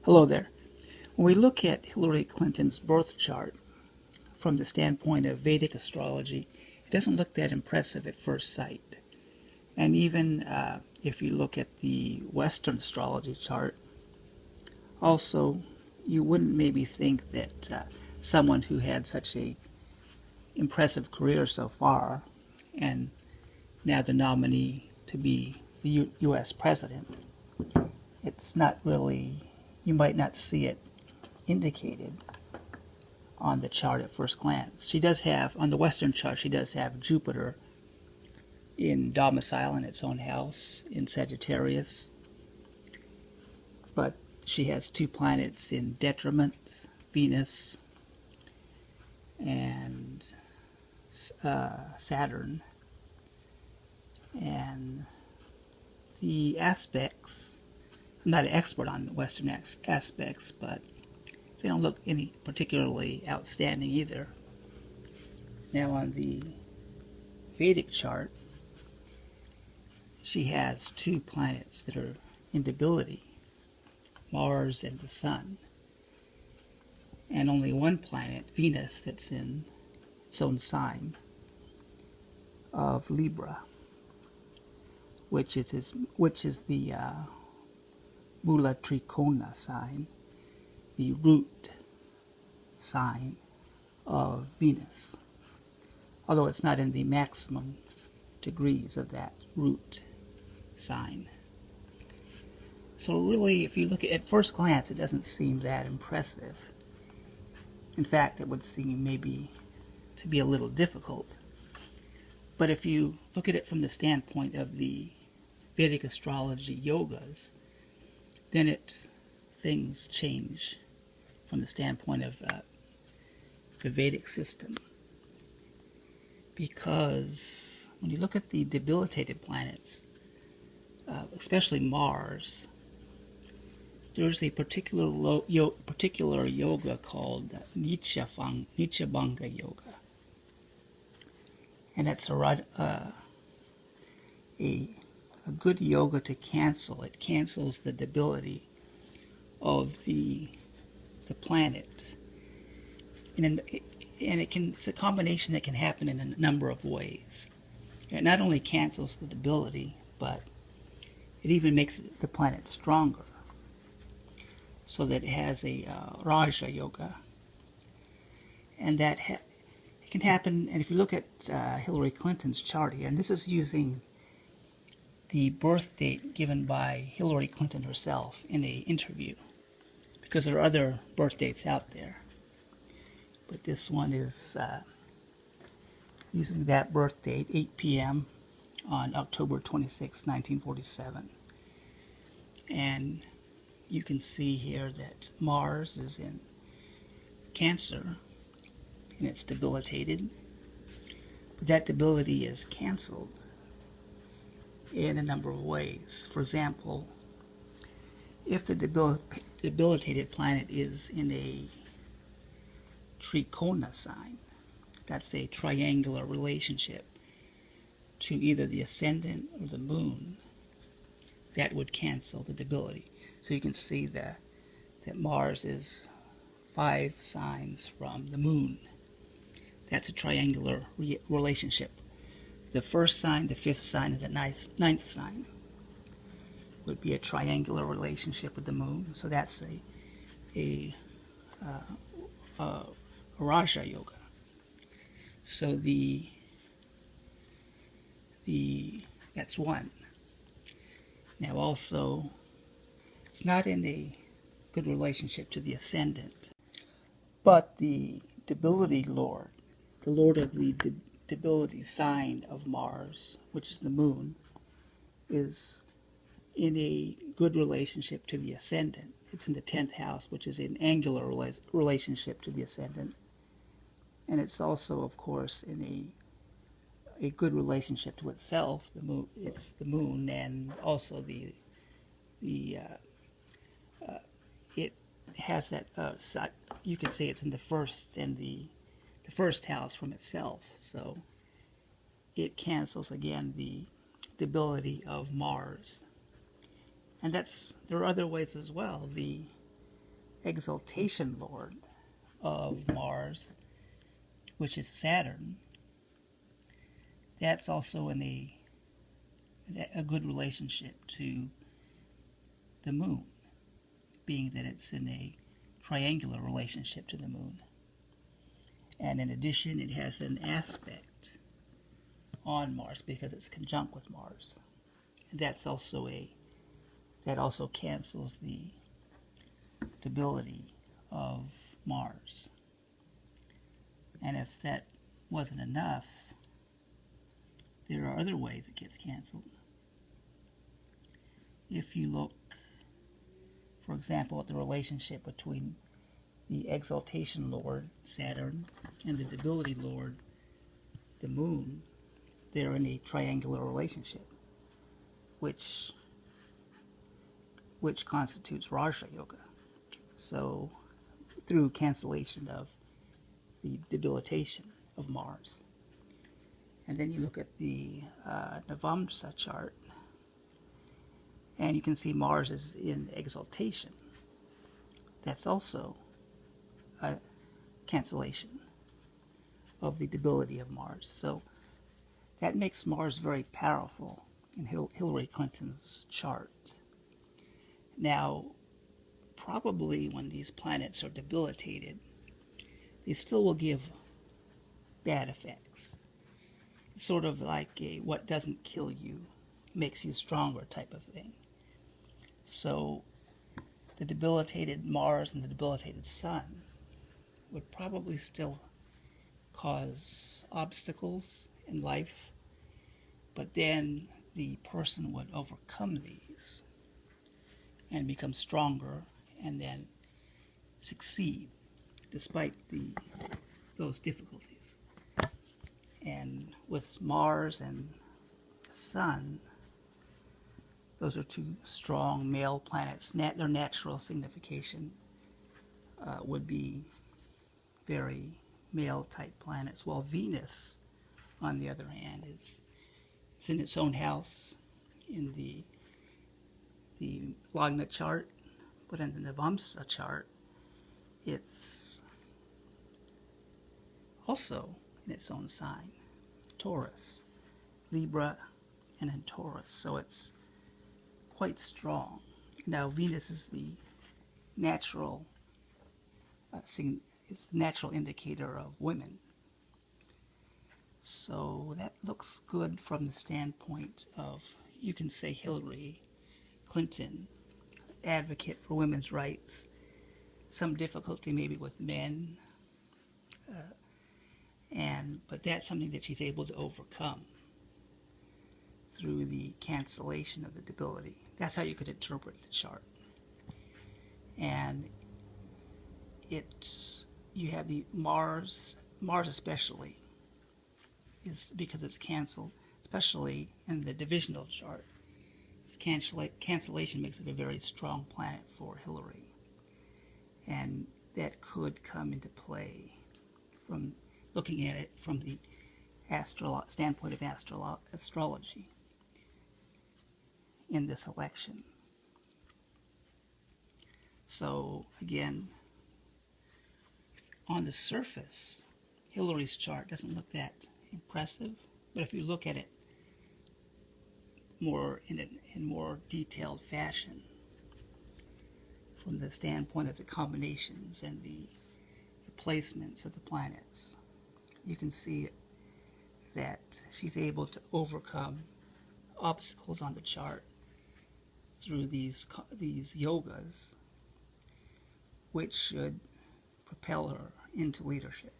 Hello there. When we look at Hillary Clinton's birth chart from the standpoint of Vedic astrology, it doesn't look that impressive at first sight. And even if you look at the Western astrology chart, also, you wouldn't maybe think that someone who had such a impressive career so far, and now the nominee to be the U.S. president, it's not really, you might not see it indicated on the chart at first glance. She does have, on the Western chart, she does have Jupiter in domicile in its own house in Sagittarius, but she has two planets in detriment, Venus and Saturn, and the aspects, I'm not an expert on the Western aspects, but they don't look any particularly outstanding either. Now on the Vedic chart, she has two planets that are in debility, Mars and the Sun, and only one planet, Venus, that's in its own sign of Libra, which is the Mula Trikona sign, the root sign of Venus, although it's not in the maximum degrees of that root sign. So really, if you look at first glance, it doesn't seem that impressive. In fact, it would seem maybe to be a little difficult. But if you look at it from the standpoint of the Vedic astrology yogas, then things change from the standpoint of the Vedic system. Because when you look at the debilitated planets, especially Mars, there's a particular yoga called Neechabhanga Yoga. And that's a good yoga to cancel. It cancels the debility of the planet. And it's a combination that can happen in a number of ways. It not only cancels the debility, but it even makes the planet stronger. So that it has a Raja Yoga. And that it can happen, and if you look at Hillary Clinton's chart here, and this is using the birth date given by Hillary Clinton herself in an interview, because there are other birth dates out there. But this one is using that birth date, 8 p.m. on October 26, 1947. And you can see here that Mars is in Cancer, and it's debilitated. But that debility is canceled in a number of ways. For example, if the debilitated planet is in a Trikona sign, that's a triangular relationship to either the ascendant or the moon, that would cancel the debility. So you can see that Mars is 5 signs from the moon. That's a triangular relationship. The first sign, the 5th sign, and the ninth sign would be a triangular relationship with the moon. So that's a Raja Yoga. So that's one. Now also, it's not in a good relationship to the ascendant, but the debility lord, the lord of the debility sign of Mars, which is the moon, is in a good relationship to the ascendant. It's in the 10th house, which is an angular relationship to the ascendant. And it's also, of course, in a good relationship to itself. The moon, it's the moon, and also it has that you could say it's in the first and the first house from itself, so it cancels again the debility of Mars. And there are other ways as well. The exaltation lord of Mars, which is Saturn, that's also in a good relationship to the moon, being that it's in a triangular relationship to the moon. And in addition, it has an aspect on Mars because it's conjunct with Mars. And that also cancels the debility of Mars. And if that wasn't enough, there are other ways it gets canceled. If you look, for example, at the relationship between the exaltation lord, Saturn, and the debility lord, the moon, they're in a triangular relationship, which constitutes Raja Yoga. So, through cancellation of the debilitation of Mars. And then you look at the Navamsa chart, and you can see Mars is in exaltation. That's also a cancellation of the debility of Mars. So that makes Mars very powerful in Hillary Clinton's chart. Now, probably when these planets are debilitated, they still will give bad effects. It's sort of like a what doesn't kill you makes you stronger type of thing. So the debilitated Mars and the debilitated Sun would probably still cause obstacles in life, but then the person would overcome these and become stronger and then succeed despite those difficulties. And with Mars and the Sun, those are two strong male planets. Their natural signification would be very male-type planets, while Venus, on the other hand, it's in its own house in the Lagna chart, but in the Navamsa chart, it's also in its own sign, Taurus, Libra, and in Taurus. So it's quite strong. Now Venus is the natural it's the natural indicator of women. So that looks good from the standpoint of, you can say, Hillary Clinton, advocate for women's rights, some difficulty maybe with men, but that's something that she's able to overcome through the cancellation of the debility. That's how you could interpret the chart. And you have the Mars especially, is because it's canceled, especially in the divisional chart. This cancellation makes it a very strong planet for Hillary. And that could come into play from looking at it from the standpoint of astrology in this election. So again, on the surface, Hillary's chart doesn't look that impressive, but if you look at it more in more detailed fashion, from the standpoint of the combinations and the placements of the planets, you can see that she's able to overcome obstacles on the chart through these yogas, which should propel her into leadership.